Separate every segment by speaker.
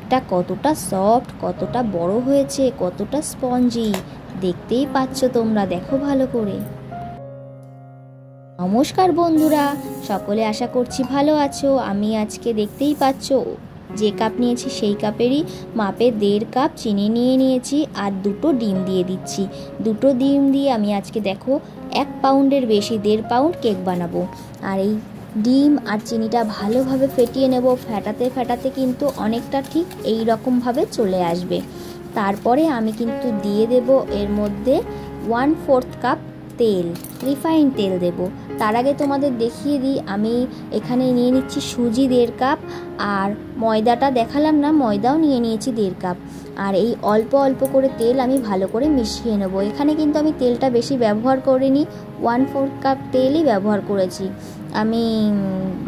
Speaker 1: কেকটা কতটা সফট, কতটা বড় হয়েছে, কতটা স্পঞ্জি দেখতেই পাচ্ছ তোমরা, দেখো ভালো করে। নমস্কার বন্ধুরা, সকলে আশা করছি ভালো আছো। আমি আজকে দেখতেই পাচ্ছ যে কাপ নিয়েছি সেই কাপেরই মাপে 1.5 কাপ চিনি নিয়ে নিয়েছি আর 2টো ডিম দিয়ে দিচ্ছি। 2টো ডিম দিয়ে আমি আজকে দেখো 1 পাউন্ডের বেশি 1.5 পাউন্ড কেক বানাবো। আর এই ডিম আর চিনিটা ভালোভাবে ফেটিয়ে নেব। ফেটাতে ফেটাতে কিন্তু অনেকটা ঠিক এই রকমভাবে চলে আসবে। তারপরে আমি কিন্তু দিয়ে দেব এর মধ্যে 1/4 কাপ তেল, রিফাইন তেল দেব। তার আগে তোমাদের দেখিয়ে দিই, আমি এখানে নিয়ে নিচ্ছি সুজি 1.5 কাপ, আর ময়দাটা দেখালাম না, ময়দাও নিয়ে নিয়েছি 1.5 কাপ। আর এই অল্প অল্প করে তেল আমি ভালো করে মিশিয়ে নেব। এখানে কিন্তু আমি তেলটা বেশি ব্যবহার করিনি, 1/4 কাপ তেলই ব্যবহার করেছি, আমি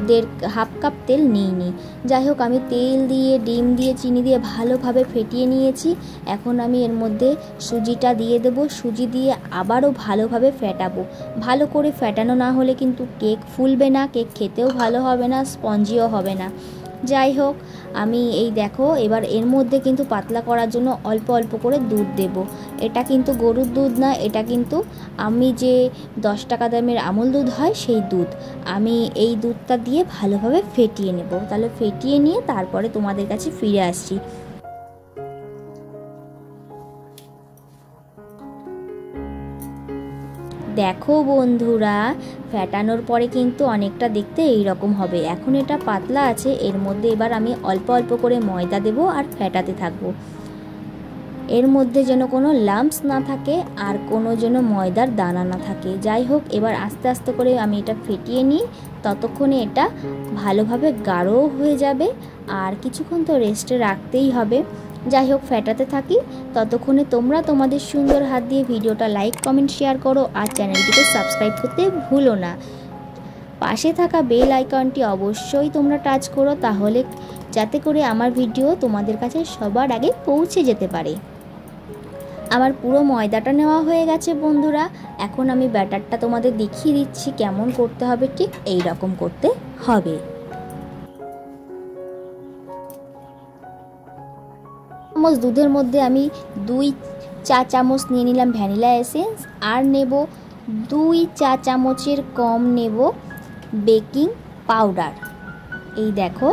Speaker 1: 1.5 কাপ তেল নিইনি। যাই হোক, আমি তেল দিয়ে ডিম দিয়ে চিনি দিয়ে ভালোভাবে ফেটিয়ে নিয়েছি। এখন আমি এর মধ্যে সুজিটা দিয়ে দেব। সুজি দিয়ে আবারও ভালোভাবে ফেটাবো। ভালো করে ফেটানো না হলে কিন্তু কেক ফুলবে না, কেক খেতেও ভালো হবে না, স্পঞ্জিও হবে না। যাই হোক, আমি এই দেখো এবার এর মধ্যে কিন্তু পাতলা করার জন্য অল্প অল্প করে দুধ দেব। এটা কিন্তু গরুর দুধ না, এটা কিন্তু আমি যে 10 টাকা দামের আমুল দুধ হয় সেই দুধ। আমি এই দুধটা দিয়ে ভালোভাবে ফেটিয়ে নেব। তাহলে ফেটিয়ে নিয়ে তারপরে তোমাদের কাছে ফিরে আসছি। দেখো বন্ধুরা, ফেটানোর পরে কিন্তু অনেকটা দেখতে এই রকম হবে। এখন এটা পাতলা আছে, এর মধ্যে এবার আমি অল্প অল্প করে ময়দা দেব আর ফেটাতে থাকবো। এর মধ্যে যেন কোনো লাম্পস না থাকে আর কোনো যেন ময়দার দানা না থাকে। যাই হোক, এবার আস্তে আস্তে করে আমি এটা ফেটিয়ে নিই। ততক্ষণে এটা ভালোভাবে গাঢ়ও হয়ে যাবে, আর কিছুক্ষণ তো রেস্টে রাখতেই হবে। যাই হোক, ফেটাতে থাকি। ততক্ষণে তোমরা তোমাদের সুন্দর হাত দিয়ে ভিডিওটা লাইক কমেন্ট শেয়ার করো, আর চ্যানেলটিকে সাবস্ক্রাইব করতে ভুলো না। পাশে থাকা বেল আইকনটি অবশ্যই তোমরা টাচ করো, তাহলে যাতে করে আমার ভিডিও তোমাদের কাছে সবার আগে পৌঁছে যেতে পারে। আমার পুরো ময়দাটা নেওয়া হয়ে গেছে বন্ধুরা। এখন আমি ব্যাটারটা তোমাদের দেখিয়ে দিচ্ছি কেমন করতে হবে। ঠিক এই রকম করতে হবে। চামচ দুধের মধ্যে আমি 2 চা চামচ নিয়ে নিলাম ভ্যানিলা এসেন্স, আর নেব 2 চা চামচের কম নেব বেকিং পাউডার। এই দেখো,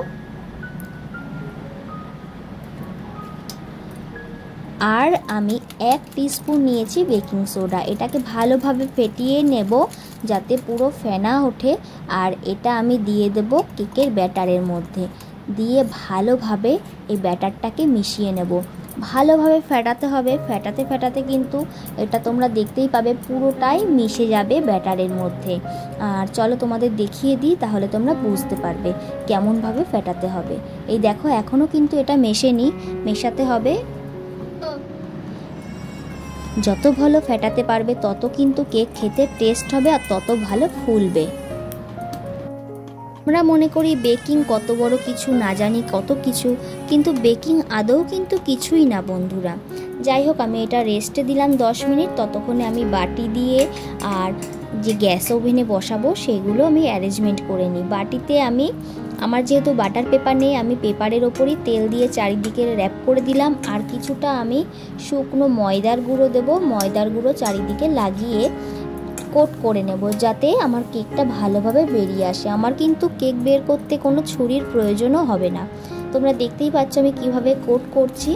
Speaker 1: আর আমি 1 টিস্পুন নিয়েছি বেকিং সোডা। এটাকে ভালোভাবে ফেটিয়ে নেব যাতে পুরো ফেনা ওঠে। আর এটা আমি দিয়ে দেব কেকের ব্যাটারের মধ্যে, দিয়ে ভালোভাবে এই ব্যাটারটাকে মিশিয়ে নেব। ভালোভাবে ফেটাতে হবে। ফেটাতে ফেটাতে কিন্তু এটা তোমরা দেখতেই পাবে পুরোটাই মিশে যাবে ব্যাটারের মধ্যে। আর চলো তোমাদের দেখিয়ে দিই, তাহলে তোমরা বুঝতে পারবে কেমনভাবে ফেটাতে হবে। এই দেখো, এখনও কিন্তু এটা মেশেনি, মেশাতে হবে। যত ভালো ফেটাতে পারবে তত কিন্তু কেক খেতে টেস্ট হবে আর তত ভালো ফুলবে। আমরা মনে করি বেকিং কত বড় কিছু, না জানি কত কিছু, কিন্তু বেকিং আদৌ কিন্তু কিছুই না বন্ধুরা। যাই হোক, আমি এটা রেস্টে দিলাম 10 মিনিট। ততক্ষণে আমি বাটি দিয়ে আর যে গ্যাস ওভেনে বসাবো সেগুলো আমি অ্যারেঞ্জমেন্ট করে নিই। বাটিতে আমি, আমার যেহেতু বাটার পেপার নেই, আমি পেপারের ওপরই তেল দিয়ে চারিদিকে র্যাপ করে দিলাম। আর কিছুটা আমি শুকনো ময়দার গুঁড়ো দেব। ময়দার গুঁড়ো চারিদিকে লাগিয়ে কোট করে নেব, যাতে আমার কেকটা ভালোভাবে বেরিয়ে আসে। আমার কিন্তু কেক বের করতে কোনো ছুরির প্রয়োজনও হবে না। তোমরা দেখতেই পাচ্ছ আমি কিভাবে কোট করছি।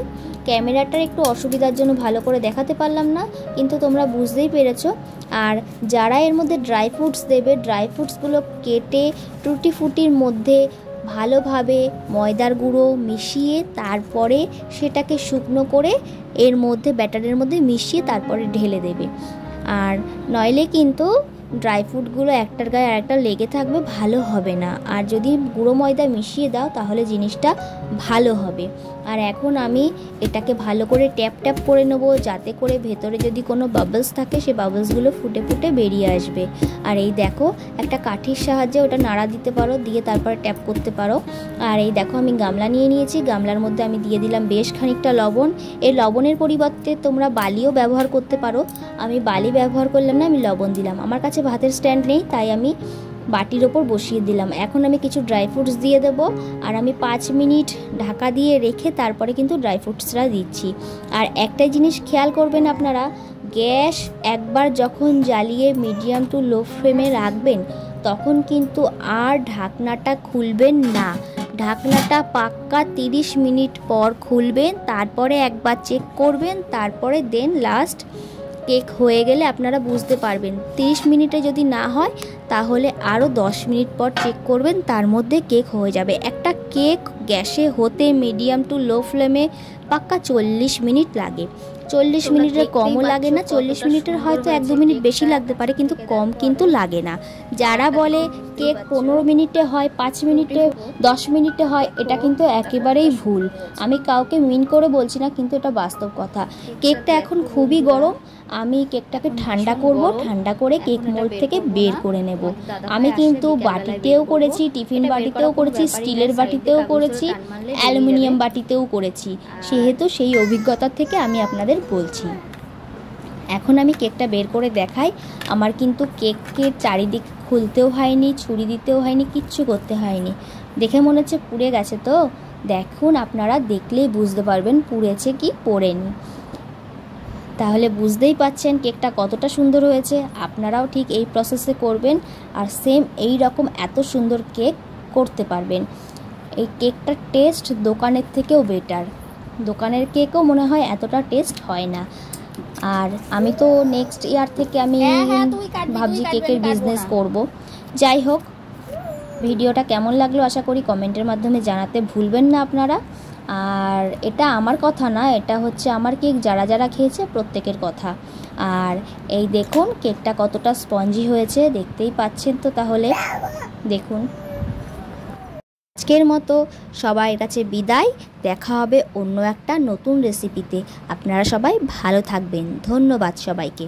Speaker 1: ক্যামেরাটার একটু অসুবিধার জন্য ভালো করে দেখাতে পারলাম না, কিন্তু তোমরা বুঝতেই পেরেছো। আর যারা এর মধ্যে ড্রাই ফ্রুটস দেবে, ড্রাই ফ্রুটসগুলো কেটে টুটি ফুটির মধ্যে ভালোভাবে ময়দার গুঁড়ো মিশিয়ে তারপরে সেটাকে শুকনো করে এর মধ্যে ব্যাটারের মধ্যে মিশিয়ে তারপরে ঢেলে দেবে। আর নইলে কিন্তু ড্রাই ফ্রুটগুলো একটার গায়ে আরেকটা লেগে থাকবে, ভালো হবে না। আর যদি গুঁড়ো ময়দা মিশিয়ে দাও তাহলে জিনিসটা ভালো হবে। আর এখন আমি এটাকে ভালো করে ট্যাপ ট্যাপ করে নেব, যাতে করে ভেতরে যদি কোনো বাবলস থাকে সে বাবলসগুলো ফুটে ফুটে বেরিয়ে আসবে। আর এই দেখো, একটা কাঠির সাহায্যে ওটা নাড়া দিতে পারো, দিয়ে তারপরে ট্যাপ করতে পারো। আর এই দেখো, আমি গামলা নিয়ে নিয়েছি। গামলার মধ্যে আমি দিয়ে দিলাম বেশ খানিকটা লবণ। এই লবণের পরিবর্তে তোমরা বালিও ব্যবহার করতে পারো। আমি বালি ব্যবহার করলাম না, আমি লবণ দিলাম। আমার কাছে ভাতের স্ট্যান্ড নেই, তাই আমি বাটির ওপর বসিয়ে দিলাম। এখন আমি কিছু ড্রাই ফ্রুটস দিয়ে দেবো, আর আমি 5 মিনিট ঢাকা দিয়ে রেখে তারপরে কিন্তু ড্রাই ফ্রুটসটা দিচ্ছি। আর একটাই জিনিস খেয়াল করবেন আপনারা, গ্যাস একবার যখন জ্বালিয়ে মিডিয়াম টু লো ফ্লেমে রাখবেন তখন কিন্তু আর ঢাকনাটা খুলবেন না। ঢাকনাটা পাক্কা 30 মিনিট পর খুলবেন, তারপরে একবার চেক করবেন, তারপরে দেন লাস্ট কেক হয়ে গেলে আপনারা বুঝতে পারবেন। 30 মিনিটে যদি না হয় তাহলে আরও 10 মিনিট পর চেক করবেন, তার মধ্যে কেক হয়ে যাবে। একটা কেক গ্যাসে হতে মিডিয়াম টু লো ফ্লেমে পাক্কা 40 মিনিট লাগে। 40 মিনিটের কমও লাগে না, 40 মিনিটের হয়তো 1-2 মিনিট বেশি লাগতে পারে, কিন্তু কম কিন্তু লাগে না। যারা বলে কেক 15 মিনিটে হয়, 5 মিনিটে, 10 মিনিটে হয়, এটা কিন্তু একেবারেই ভুল। আমি কাউকে মিন করে বলছি না, কিন্তু এটা বাস্তব কথা। কেকটা এখন খুবই গরম, আমি কেকটাকে ঠান্ডা করব, ঠান্ডা করে কেক মোল্ড থেকে বের করে নেব। আমি কিন্তু বাটিতেও করেছি, টিফিন বাটিতেও করেছি, স্টিলের বাটিতেও করেছি, অ্যালুমিনিয়াম বাটিতেও করেছি, সেহেতু সেই অভিজ্ঞতা থেকে আমি আপনাদের বলছি। এখন আমি কেকটা বের করে দেখাই। আমার কিন্তু কেকের চারিদিক খুলতেও হয়নি, ছুরি দিতেও হয়নি, কিচ্ছু করতে হয়নি। দেখে মনে হচ্ছে পুড়ে গেছে, তো দেখুন, আপনারা দেখলেই বুঝতে পারবেন পুড়েছে কি পোড়েনি। তাহলে বুঝতেই পাচ্ছেন কেকটা কতটা সুন্দর হয়েছে। আপনারাও ঠিক এই প্রসেসে করবেন, আর সেম এই রকম এত সুন্দর কেক করতে পারবেন। এই কেকটার টেস্ট দোকানের থেকেও বেটার। দোকানের কেকও মনে হয় এতটা টেস্ট হয় না। আর আমি তো নেক্সট ইয়ার থেকে আমি ভাবছি কেকের বিজনেস করব। যাই হোক, ভিডিওটা কেমন লাগলো আশা করি কমেন্টের মাধ্যমে জানাতে ভুলবেন না আপনারা। আর এটা আমার কথা না, এটা হচ্ছে আমার কেক যারা যারা খেয়েছে প্রত্যেকের কথা। আর এই দেখুন কেকটা কতটা স্পঞ্জি হয়েছে, দেখতেই পাচ্ছেন তো। তাহলে দেখুন, আজকের মতো সবার কাছে বিদায়। দেখা হবে অন্য একটা নতুন রেসিপিতে। আপনারা সবাই ভালো থাকবেন। ধন্যবাদ সবাইকে।